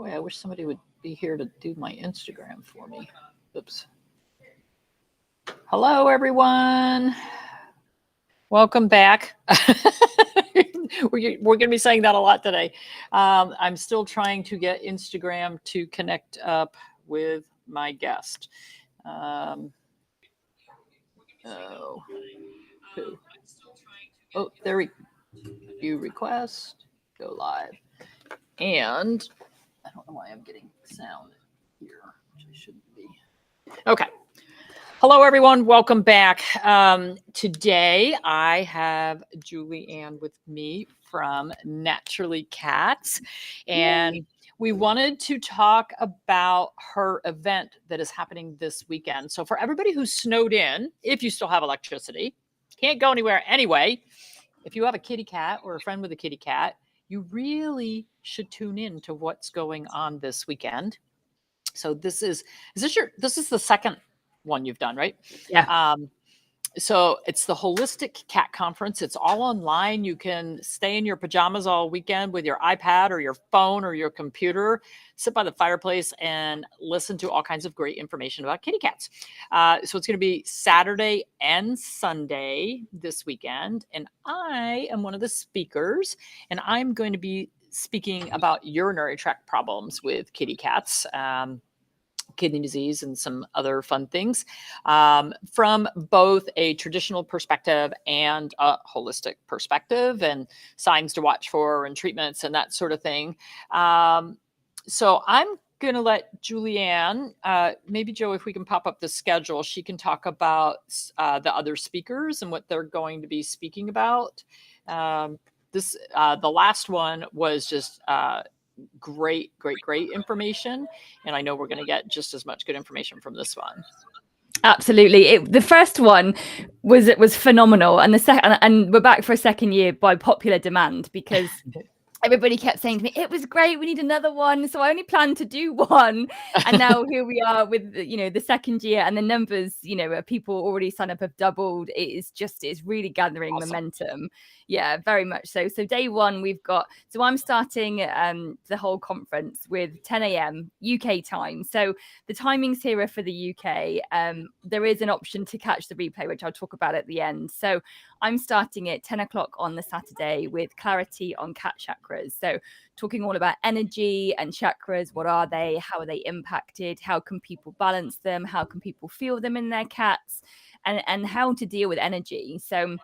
Boy, I wish somebody would be here to do my Instagram for me. Oops. Hello, everyone. Welcome back. We're going to be saying that a lot today. I'm still trying to get Instagram to connect up with my guest. There we go. View request, go live. And I don't know why I'm getting sound here, which I shouldn't be. Okay. Hello, everyone. Welcome back. Today, I have Julie Ann with me from Naturally Cats. And we wanted to talk about her event that is happening this weekend. So for everybody who's snowed in, if you still have electricity, can't go anywhere anyway, if you have a kitty cat or a friend with a kitty cat, you really should tune in to what's going on this weekend. So this is the second one you've done, right? Yeah. So it's the Holistic Cat Conference. It's all online. You can stay in your pajamas all weekend with your iPad or your phone or your computer, sit by the fireplace and listen to all kinds of great information about kitty cats. So it's going to be Saturday and Sunday this weekend. And I am one of the speakers, and I'm going to be speaking about urinary tract problems with kitty cats. Kidney disease and some other fun things from both a traditional perspective and a holistic perspective, and signs to watch for and treatments and that sort of thing. So I'm going to let Julie Ann, maybe Joe, if we can pop up the schedule, she can talk about the other speakers and what they're going to be speaking about. The last one was just great information, and I know we're going to get just as much good information from this one. Absolutely. The first one was phenomenal, and the second, and we're back for a second year by popular demand, because everybody kept saying to me, it was great, we need another one. So I only planned to do one, and now here we are with the second year, and the numbers of people already signed up have doubled. It's really gathering awesome momentum. Yeah, very much so. So day one, I'm starting the whole conference with 10 a.m. UK time. So the timings here are for the UK. There is an option to catch the replay, which I'll talk about at the end. So I'm starting at 10 o'clock on the Saturday with clarity on cat chakras. So talking all about energy and chakras. What are they? How are they impacted? How can people balance them? How can people feel them in their cats? And how to deal with energy. So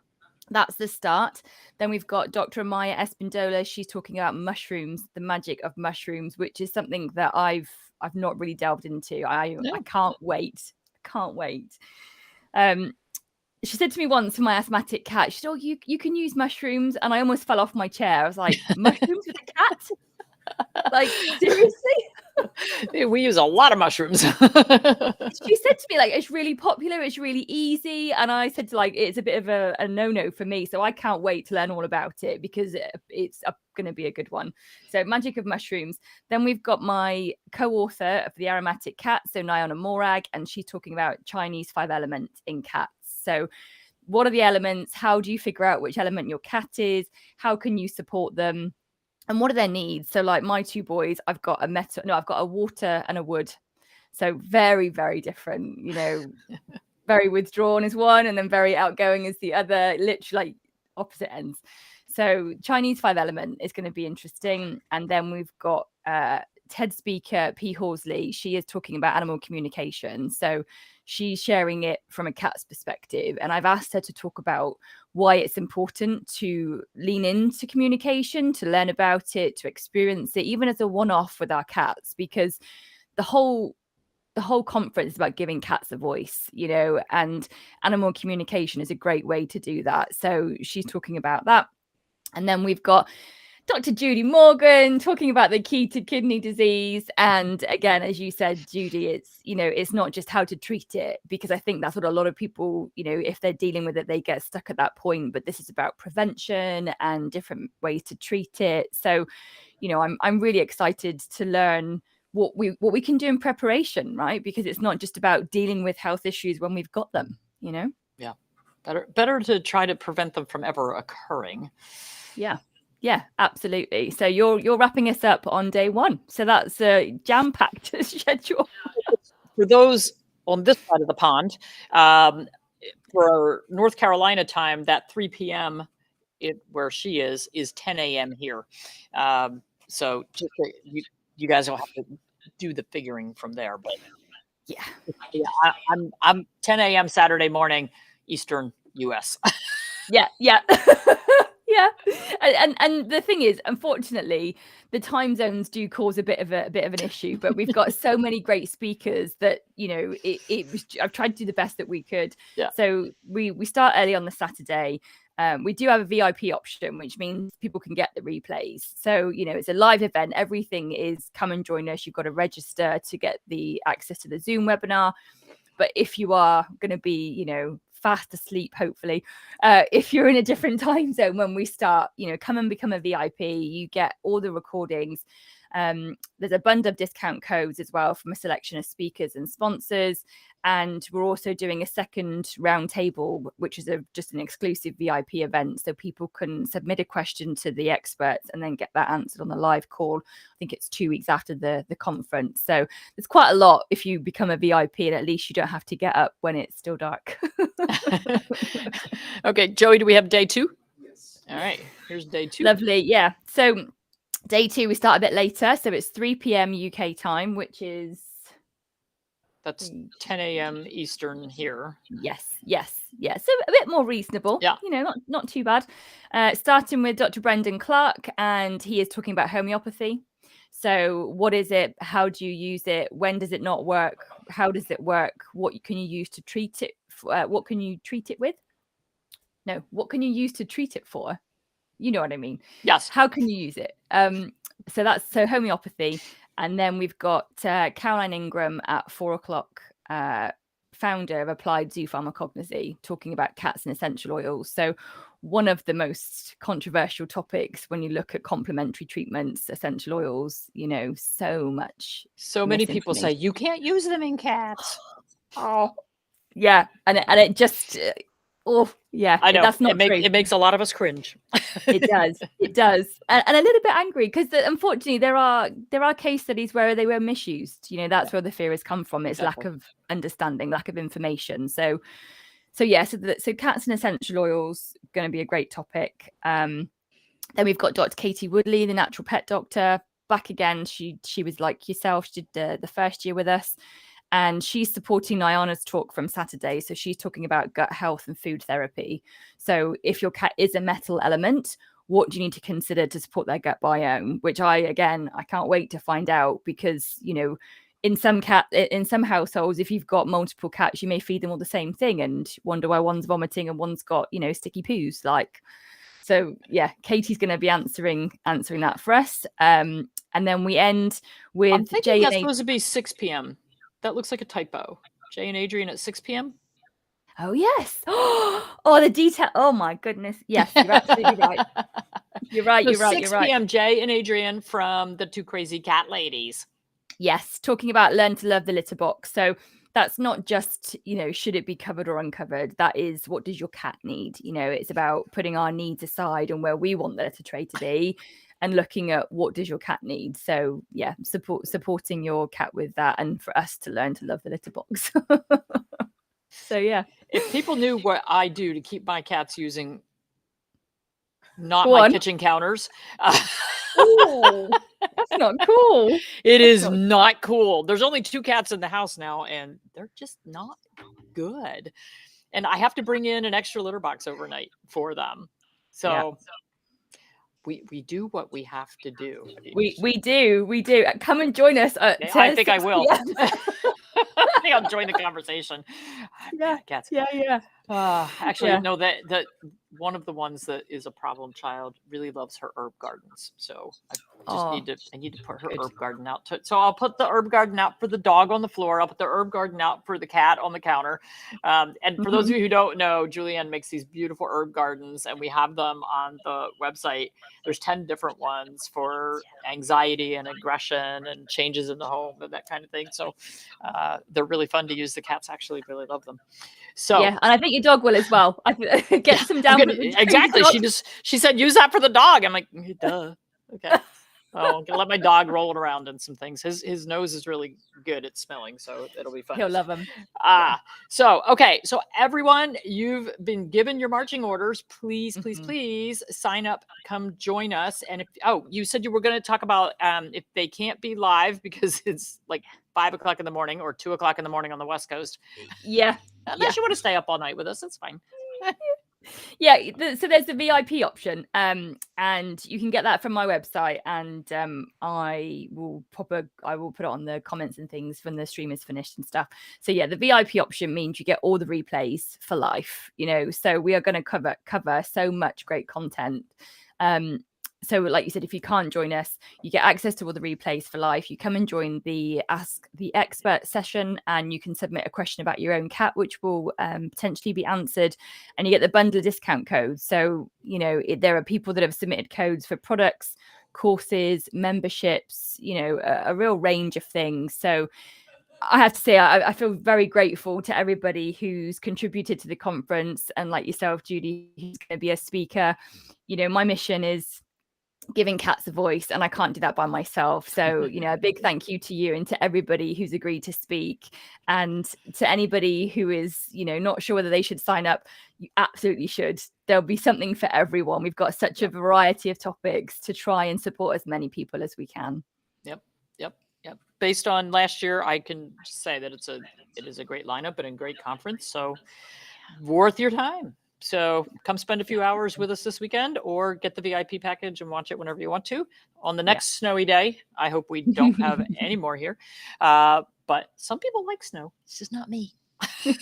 that's the start. Then we've got Dr. Amaya Espindola. She's talking about mushrooms, the magic of mushrooms, which is something that I've not really delved into. I can't wait. She said to me once, for my asthmatic cat, she said, "Oh, you can use mushrooms," and I almost fell off my chair. I was like, "Mushrooms with a cat? Like, seriously?" We use a lot of mushrooms. She said to me, like, it's really popular, it's really easy, and I said, like, it's a bit of a no-no for me, so I can't wait to learn all about it, because it's going to be a good one. So magic of mushrooms. Then we've got my co-author of the Aromatic Cat, so Nyana Morag, and she's talking about Chinese 5 elements in cats. So what are the elements? How do you figure out which element your cat is? How can you support them? And what are their needs? So like my two boys, I've got a water and a wood. So very, very different, very withdrawn is one, and then very outgoing is the other, literally like opposite ends. So Chinese 5 element is going to be interesting. And then we've got TED speaker P. Horsley. She is talking about animal communication. So she's sharing it from a cat's perspective. And I've asked her to talk about why it's important to lean into communication, to learn about it, to experience it, even as a one-off with our cats, because the whole conference is about giving cats a voice, and animal communication is a great way to do that. So she's talking about that. And then we've got Dr. Judy Morgan talking about the key to kidney disease. And again, as you said, Judy, it's not just how to treat it, because I think that's what a lot of people, if they're dealing with it, they get stuck at that point. But this is about prevention and different ways to treat it. So, I'm really excited to learn what we can do in preparation, right? Because it's not just about dealing with health issues when we've got them, Yeah. Better to try to prevent them from ever occurring. Yeah. Yeah, absolutely. So you're wrapping us up on day one. So that's a jam-packed schedule. For those on this side of the pond, um, for North Carolina time, that 3 p.m. Where she is 10 a.m. here. So just you guys will have to do the figuring from there. But Yeah. I'm 10 a.m. Saturday morning, Eastern U.S. Yeah. Yeah. Yeah. And the thing is, unfortunately, the time zones do cause a bit of an issue, but we've got so many great speakers that, you know, it was, I've tried to do the best that we could. Yeah. So we start early on the Saturday. We do have a VIP option, which means people can get the replays. So, you know, it's a live event. Everything is come and join us. You've got to register to get the access to the Zoom webinar. But if you are going to be, you know, fast asleep, hopefully, if you're in a different time zone when we start, you know, come and become a VIP. You get all the recordings. There's a bundle of discount codes as well from a selection of speakers and sponsors. And we're also doing a second round table, which is just an exclusive VIP event. So people can submit a question to the experts and then get that answered on the live call. I think it's 2 weeks after the conference. So there's quite a lot if you become a VIP, and at least you don't have to get up when it's still dark. Okay, Joey, do we have day 2? Yes. All right, here's day 2. Lovely. Yeah. So day 2, we start a bit later. So it's 3 p.m. UK time, which is... That's 10 a.m. Eastern here. Yes. So a bit more reasonable. Yeah. You know, not too bad. Starting with Dr. Brendan Clark, and he is talking about homeopathy. So what is it? How do you use it? When does it not work? How does it work? What can you use to treat it? What can you treat it with? No, what can you use to treat it for? You know what I mean? Yes. How can you use it? So that's homeopathy. And then we've got Caroline Ingram at 4:00, founder of Applied Zoopharmacognosy, talking about cats and essential oils. So one of the most controversial topics when you look at complementary treatments, essential oils, you know, so many people say you can't use them in cats. Oh, yeah. And it just... oh, yeah. I know. That's not true. It makes a lot of us cringe. It does. And a little bit angry, because unfortunately there are case studies where they were misused. You know, that's where the fear has come from. It's exactly. lack of understanding, lack of information. So cats and essential oils going to be a great topic. Then we've got Dr. Katie Woodley, the natural pet doctor, back again. She was like yourself. She did the first year with us. And she's supporting Nyana's talk from Saturday. So she's talking about gut health and food therapy. So if your cat is a metal element, what do you need to consider to support their gut biome? Which I can't wait to find out, because, you know, in some households, if you've got multiple cats, you may feed them all the same thing and wonder why one's vomiting and one's got, you know, sticky poos. Like, so yeah, Katie's going to be answering that for us. And then we end with I'm thinking that's supposed to be 6 p.m. That looks like a typo. Jay and Adrian at 6 p.m. Oh, yes. Oh, the detail. Oh, my goodness. Yes, you're absolutely right. You're right. 6 p.m. Jay and Adrian from the Two Crazy Cat Ladies. Yes, talking about learn to love the litter box. So that's not just, you know, should it be covered or uncovered? That is, what does your cat need? You know, it's about putting our needs aside and where we want the litter tray to be, and looking at what does your cat need. So yeah, supporting your cat with that, and for us to learn to love the litter box. So yeah, if people knew what I do to keep my cats using not my kitchen counters. Ooh, that's not cool. It is not cool. There's only 2 cats in the house now, and they're just not good. And I have to bring in an extra litter box overnight for them. So yeah. We do what we have to do. We do. Come and join us. I think I will. I think I'll join the conversation. Yeah, cats. Yeah. Actually, no. That one of the ones that is a problem child really loves her herb gardens. So I just need to put her herb garden out. So I'll put the herb garden out for the dog on the floor. I'll put the herb garden out for the cat on the counter. And for those of you who don't know, Julianne makes these beautiful herb gardens, and we have them on the website. There's 10 different ones for anxiety and aggression and changes in the home and that kind of thing. So they're really fun to use. The cats actually really love them. So yeah, and I think your dog will as well. Get some down. Exactly. She said, use that for the dog. I'm like, duh. Okay. Oh, I'm gonna let my dog roll it around in some things. His nose is really good at smelling, so it'll be fun. He'll love them. So okay, so everyone, you've been given your marching orders. Please, please, please sign up. Come join us. And if you said you were going to talk about if they can't be live because it's like 5 o'clock in the morning or 2 o'clock in the morning on the West Coast. Yeah, unless you want to stay up all night with us, that's fine. Yeah, so there's the VIP option, and you can get that from my website, and I will put it on the comments and things when the stream is finished and stuff. So yeah, the VIP option means you get all the replays for life, so we are going to cover so much great content. So like you said, if you can't join us, you get access to all the replays for life. You come and join the Ask the Expert session, and you can submit a question about your own cat, which will potentially be answered. And you get the bundle discount code. So, there are people that have submitted codes for products, courses, memberships, a real range of things. So I have to say, I feel very grateful to everybody who's contributed to the conference. And like yourself, Judy, who's going to be a speaker. My mission is giving cats a voice, and I can't do that by myself. So, a big thank you to you and to everybody who's agreed to speak, and to anybody who is, not sure whether they should sign up. You absolutely should. There'll be something for everyone. We've got such a variety of topics to try and support as many people as we can. Yep. Based on last year, I can say that it is a great lineup and a great conference. So worth your time. So come spend a few hours with us this weekend, or get the VIP package and watch it whenever you want to. On the next snowy day, I hope we don't have any more here. But some people like snow. It's just not me. Do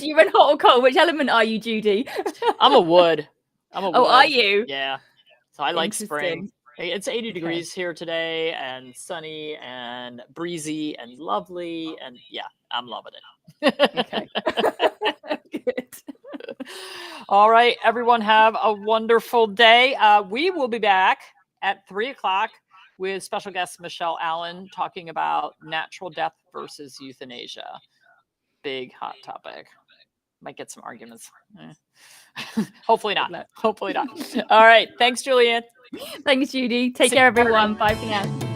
you run hot or cold? Which element are you, Judy? I'm a wood. Oh, are you? Yeah. So I like spring. It's 80 degrees here today, and sunny and breezy and lovely. And yeah, I'm loving it. Okay. Good. All right, everyone, have a wonderful day. We will be back at 3 o'clock with special guest Michelle Allen talking about natural death versus euthanasia. Big hot topic. Might get some arguments. Hopefully not. Hopefully not. All right. Thanks, Julianne. Thanks, Judy. Take care, everyone. Bye for now.